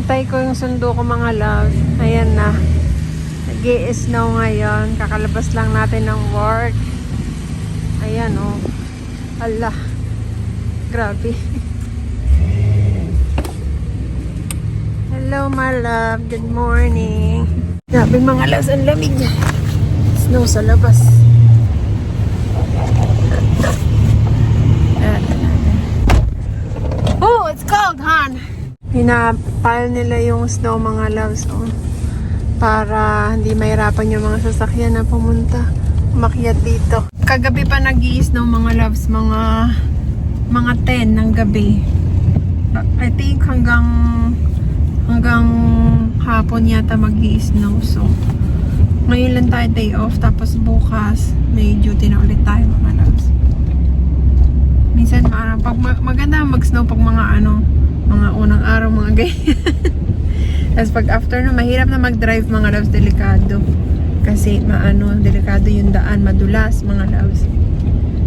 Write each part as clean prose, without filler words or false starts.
Hinihintay ko yung sundo ko mga love. Ayan na. Nag-i-snow ngayon. Kakalabas lang natin ng work. Ayan oh. Allah. Grabe. Hello my love. Good morning. Grabe mga loves. Ang lamig niya. Snow sa labas. Oh, it's cold, hon. Pinapile nila yung snow mga loves oh, para hindi mahirapan yung mga sasakyan na pumunta umakyat dito. Kagabi pa nag-i-snow mga loves, mga 10 ng gabi. I think hanggang hapon yata mag-i-snow. So ngayon lang tayo day off, tapos bukas may duty na ulit tayo mga loves. Minsan pag maganda mag-snow pag mga unang araw, mga ganyan. Tapos pag after na, mahirap na mag-drive mga loves, delikado. Kasi delikado yung daan, madulas mga loves.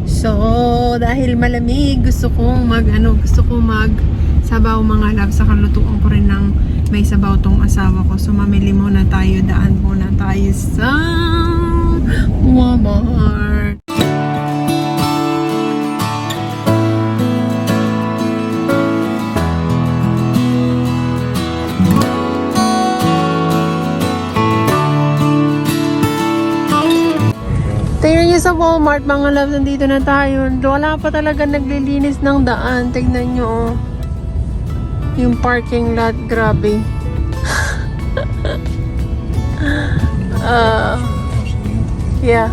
So, dahil malamig, gusto ko mag-sabaw mga loves. Saka lutuan ko rin ng may sabaw tong asawa ko. So, mamili muna tayo, daan muna tayo sa Walmart. Tingnan nyo sa Walmart mga loves, nandito na tayo. Wala pa talaga naglilinis ng daan. Tignan nyo oh. Yung parking lot, grabe. Yeah.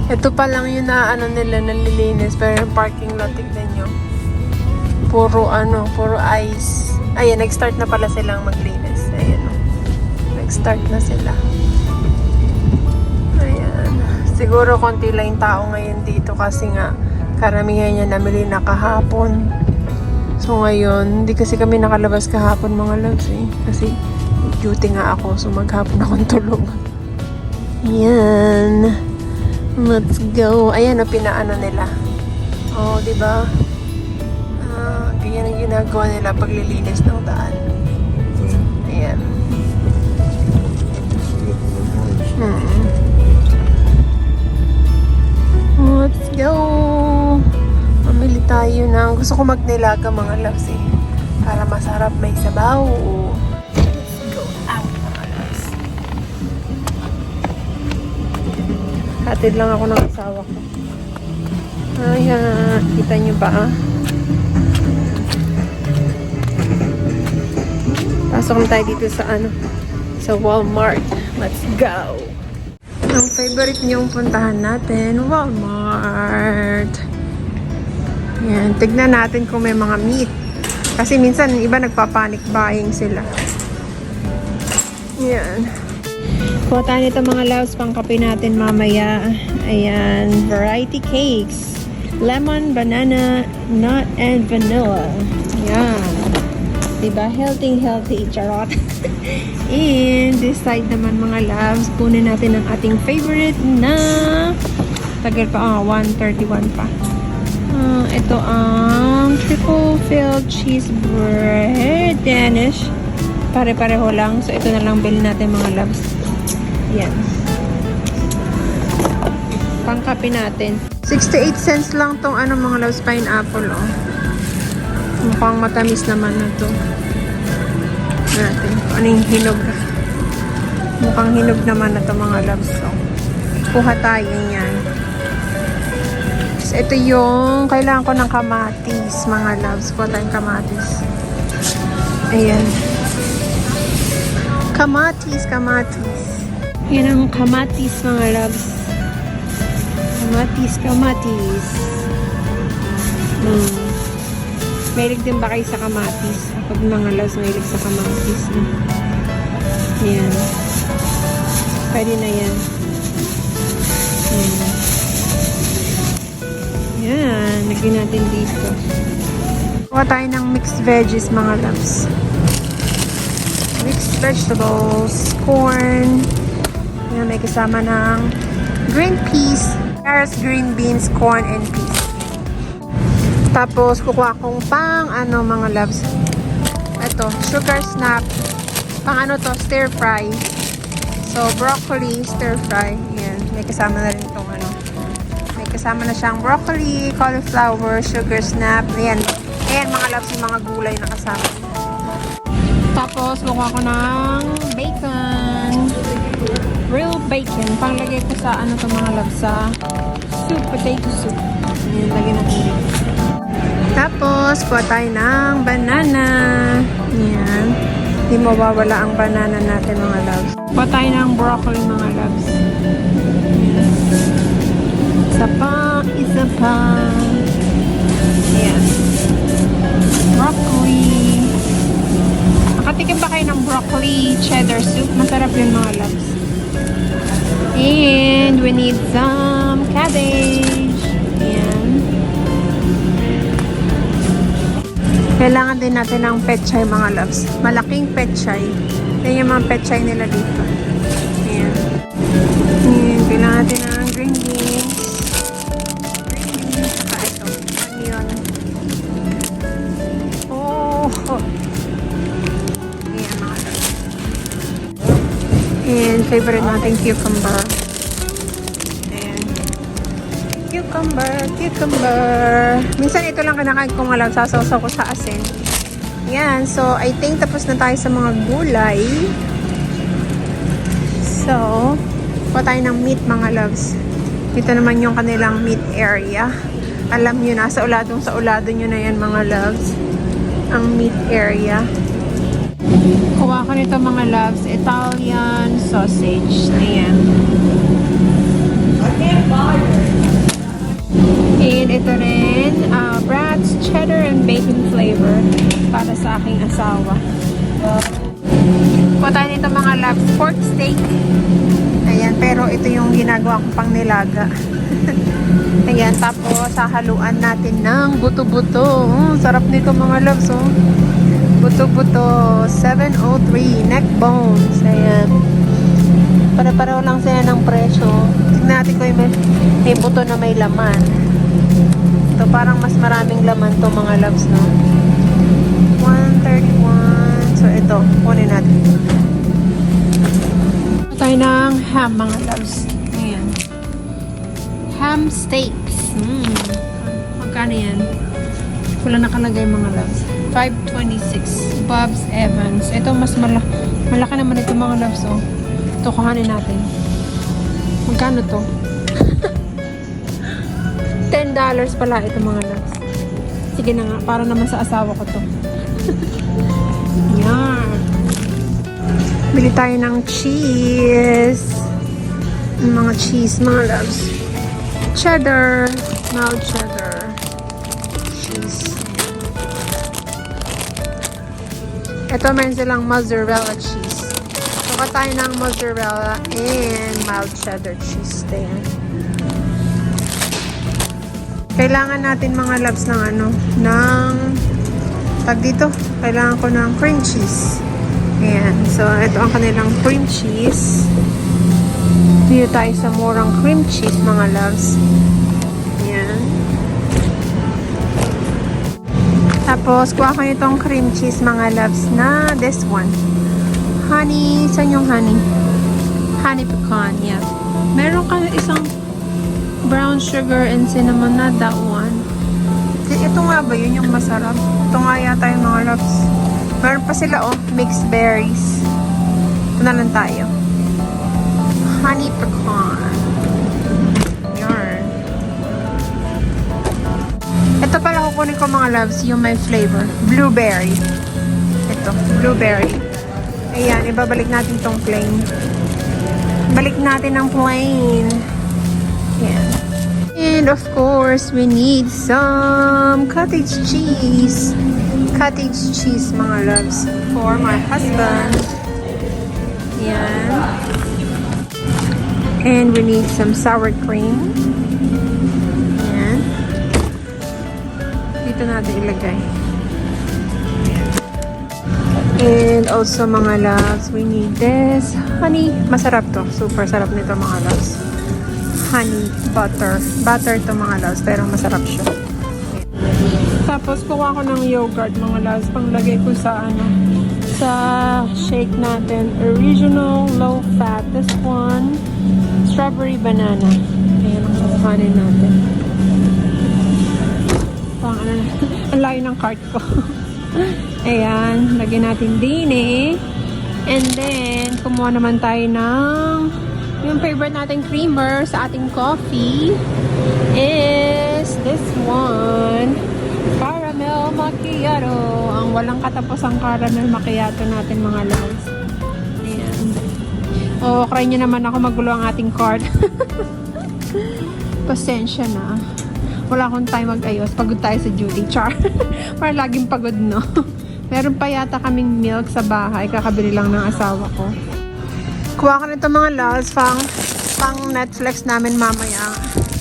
Ito pa lang yung nila nalilinis. Pero yung parking lot, tignan nyo. Puro ice. Ayan, nag-start na pala silang maglinis. Ayan oh. Nag-start na sila. Siguro konti lang yung tao ngayon dito kasi nga karamihan niya namili na kahapon. So ngayon, hindi kasi kami nakalabas kahapon mga loves eh. Kasi duty nga ako, so maghapon akong tulog. Ayan. Let's go. Ayan o, pinaano nila. Oh, diba? Ganyan ang ginagawa nila paglilinis ng daan. Ayan. Let's go! Mamili tayo ng... Gusto ko magnilaga mga loves eh. Para masarap, may sabaw. Let's go out mga loves. Hatid lang ako ng asawa ko. Ayan. Kita nyo ba ah? Pasok na tayo dito sa sa Walmart. Let's go! Ang favorite niyong puntahan natin, Walmart. Yan, tignan natin kung may mga meat. Kasi minsan, iba nagpa-panic buying sila. Yan. Kuha tayo nito mga loves, pangkape natin mamaya. Ayan, variety cakes. Lemon, banana, nut, and vanilla. Yan. Diba? Healthy, charot. And this side naman mga loves, kunin natin ang ating favorite na tagal pa, 131 pa. Ito ang triple filled cheese bread Danish. Pare-pareho lang. So ito na lang bilhin natin mga loves. Yan. Pangkape natin. 68 cents lang tong mga loves, pineapple oh. Mukhang matamis naman na to. Natin. Ano yung hinog? Mukhang hinog naman na to mga loves. So, kuha tayo yan. So, ito yung kailangan ko ng kamatis mga loves. Kuha tayong kamatis. Ayan. Kamatis. Yan ang kamatis mga loves. Kamatis. Mahilig din ba kayo sa kamatis? Pag mga loves, mahilig sa kamatis. Ayan. Pwede na yan. Ayan. Ayan. Lagyan natin dito. Kuha tayo ng mixed veggies mga loves. Mixed vegetables. Corn. Ayan, may kasama ng green peas. Carrots, green beans, corn, and peas. Tapos, kukuha kong mga loves, ito, sugar snap. Pang ano to, stir fry. So, broccoli, stir fry. Ayan, may kasama na rin itong ano. May kasama na siyang broccoli, cauliflower, sugar snap. Ayan, ayan mga loves, yung mga gulay na kasama. Tapos, mukha ko ng bacon. Real bacon. Panglagay ko sa ano to mga loves, sa soup, potato soup. Ayan, lagyan natin dito. Tapos, kuha tayo ng banana. Ayan. Hindi mawawala ang banana natin mga loves. Kuha tayo ng broccoli mga loves. Ayan. Isa pa, isa pa. Ayan. Broccoli. Nakatikim ba kayo ng broccoli cheddar soup? Masarap yun mga loves. And we need some cabbage. Ayan. Kailangan din natin ng pechay mga loves. Malaking pechay. Yan yung mga pechay nila dito. Ayan. Ayan. Kailangan natin ng green beans. Green beans. Saka ito. Onion. Oh. Ayan mga loves. And favorite natin cucumber. Cucumber. Minsan ito lang kinakain ko mga loves. Sasaw ko sa asin. Yan. So, I think tapos na tayo sa mga gulay. So, kuha tayo ng meat mga loves. Ito naman yung kanilang meat area. Alam nyo na, sa ulado nyo na yan mga loves. Ang meat area. Kuha ko nito mga loves. Italian sausage. Ayan. And ito rin, Bratz cheddar and bacon flavor para sa aking asawa. Kuha tayo nito mga loves, pork steak. Ayan, pero ito yung ginagawa ko pang nilaga. Ayan, tapos hahaluan natin ng buto-buto. Sarap nito mga loves, oh. Buto-buto, 703, neck bones. Ayan. Pare-pareho lang sila ng presyo. Tignan natin ko yung may buto na may laman. Ito parang mas maraming laman to mga loves, no? 131. So ito, kunin natin. Ito tayo ng ham mga loves. Ayan. Ham steaks. Magkano yan? Wala nakalagay mga loves. 526. Bob's Evans. Ito mas malaki naman ito mga loves, oh. Ito, kuhanin natin. Magkano to? $10 pala ito mga loves. Sige na nga, para naman sa asawa ko to. Yan. Bili tayo ng cheese. Mga cheese, mga loves. Cheddar. Mild cheddar. Cheese. Ito, meron silang mozzarella cheese. Kuha tayo ng mozzarella and mild cheddar cheese. Ayan. Kailangan natin mga loves ng tag dito. Kailangan ko ng cream cheese. Ayan. So, ito ang kanilang cream cheese. Dito tayo sa murang cream cheese mga loves. Ayan. Tapos, kuha ko itong cream cheese mga loves na this one. Honey. Saan yung honey? Honey pecan. Yeah. Meron ka isang brown sugar and cinnamon na that one. Ito nga ba yun yung masarap? Ito nga yata yung mga loves. Meron pa sila mixed berries. Ito na lang tayo. Honey pecan. Yarn. Ito pala kukunin ko mga loves yung may flavor. Blueberry. Ito, blueberry. Ayan, ibabalik natin tong plain. Balik natin ang plain. Ayan. And of course, we need some cottage cheese. Cottage cheese, mga loves, for my husband. Yan. And we need some sour cream. Yan. Dito natin ilagay. And also, mga loves, we need this honey. Masarap to. Super sarap nito, mga loves. Honey butter. Butter to mga loves, pero masarap siya. Tapos kuha ko ng yogurt mga loves, panglagay ko sa sa shake natin. Original, low fat. This one, strawberry banana. Ayan ang kukuhanin natin. Pang ang layo ng cart ko. Ayan, lagyan natin din eh. And then, kumuha naman tayo ng yung favorite nating creamer sa ating coffee is this one. Caramel macchiato. Ang walang katapusang caramel macchiato natin mga loves. Ayan. Oh, try nyo naman ako magulo ang ating cart. Pasensya na. Wala akong time mag-ayos. Pagod tayo sa duty. Char. Para laging pagod, no? Meron pa yata kaming milk sa bahay. Kakabili lang ng asawa ko. Kuha ko nito mga loves pang Netflix namin mamaya.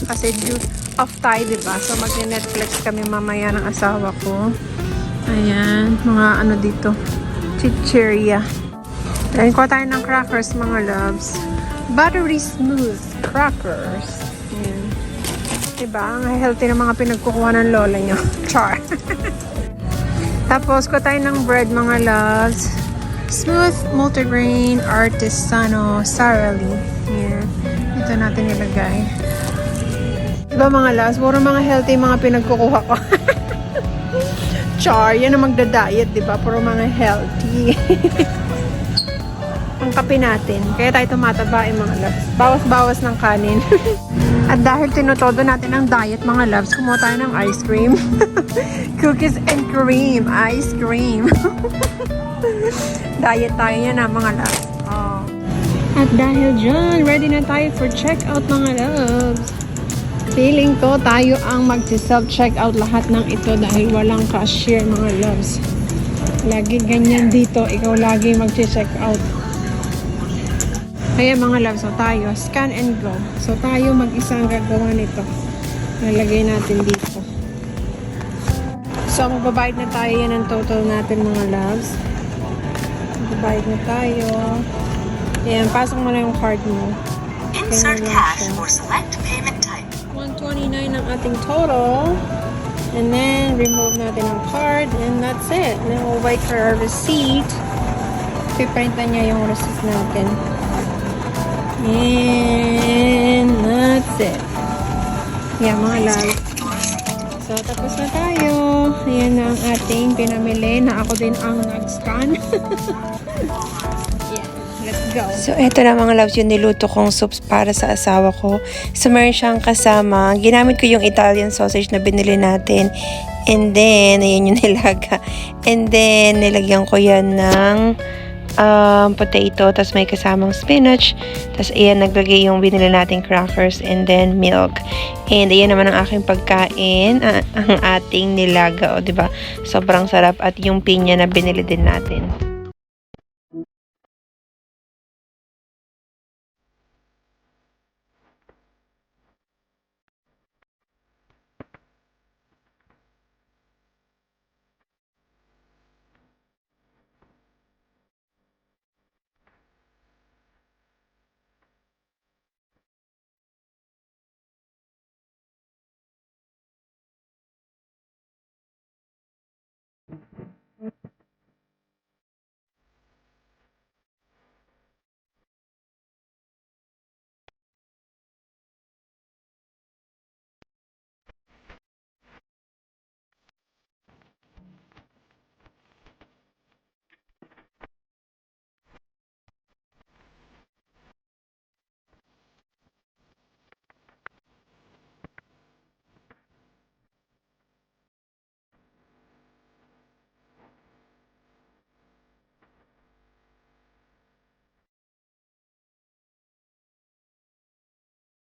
Kasi due off tayo, diba? So mag-Netflix kami mamaya ng asawa ko. Ayan. Mga ano dito. Chicheria. Ayan. Kuha tayo ng crackers mga loves. Buttery smooth crackers. Ayan. Diba? Ang healthy na mga pinagkukuha ng lola nyo. Char. Tapos, kuha tayo ng bread mga loves. Smooth multigrain artisano Sara Lee. Ayan. Ito natin ilagay. Diba mga loves? Puro mga healthy mga pinagkukuha ko. Char. Yan ang magda-diet, diba? Puro mga healthy. Ang kape natin. Kaya tayo tumataba mga loves. Bawas-bawas ng kanin. At dahil tinutodo natin ang diet mga loves, kumuha tayo ng ice cream. Cookies and cream. Ice cream. Diet tayo yan mga loves. Oh. At dahil dyan, ready na tayo for checkout mga loves. Feeling ko tayo ang mag-self-checkout lahat ng ito dahil walang cashier mga loves. Lagi ganyan dito. Ikaw lagi mag-checkout. Kaya mga loves, so tayo, scan and go. So tayo mag-isa ang gagawa nito. Nalagay natin dito. So magbabayad na tayo yan ang total natin mga loves. Magbabayad na tayo. Ayan, pasok mo na yung card mo. Insert cash or select payment type. 129 ang ating total. And then, remove natin ang card. And that's it. And then we'll wait for our receipt. Piprint na niya yung receipt natin. And that's it. Yeah, mga loves. So, tapos na tayo. Ayan na ang ating pinamili na ako din ang nag-scan. Yeah, let's go. So, eto na mga loves yung niluto kong soups para sa asawa ko. So, meron siyang kasama. Ginamit ko yung Italian sausage na binili natin. And then, ayan yung nilaga. And then, nilagyan ko yan ng potato, tapos may kasamang spinach, tapos ayan, naglagay yung binili nating crackers, and then milk. And ayan naman ang aking pagkain, ang ating nilaga, o diba? Sobrang sarap, at yung pinya na binili din natin.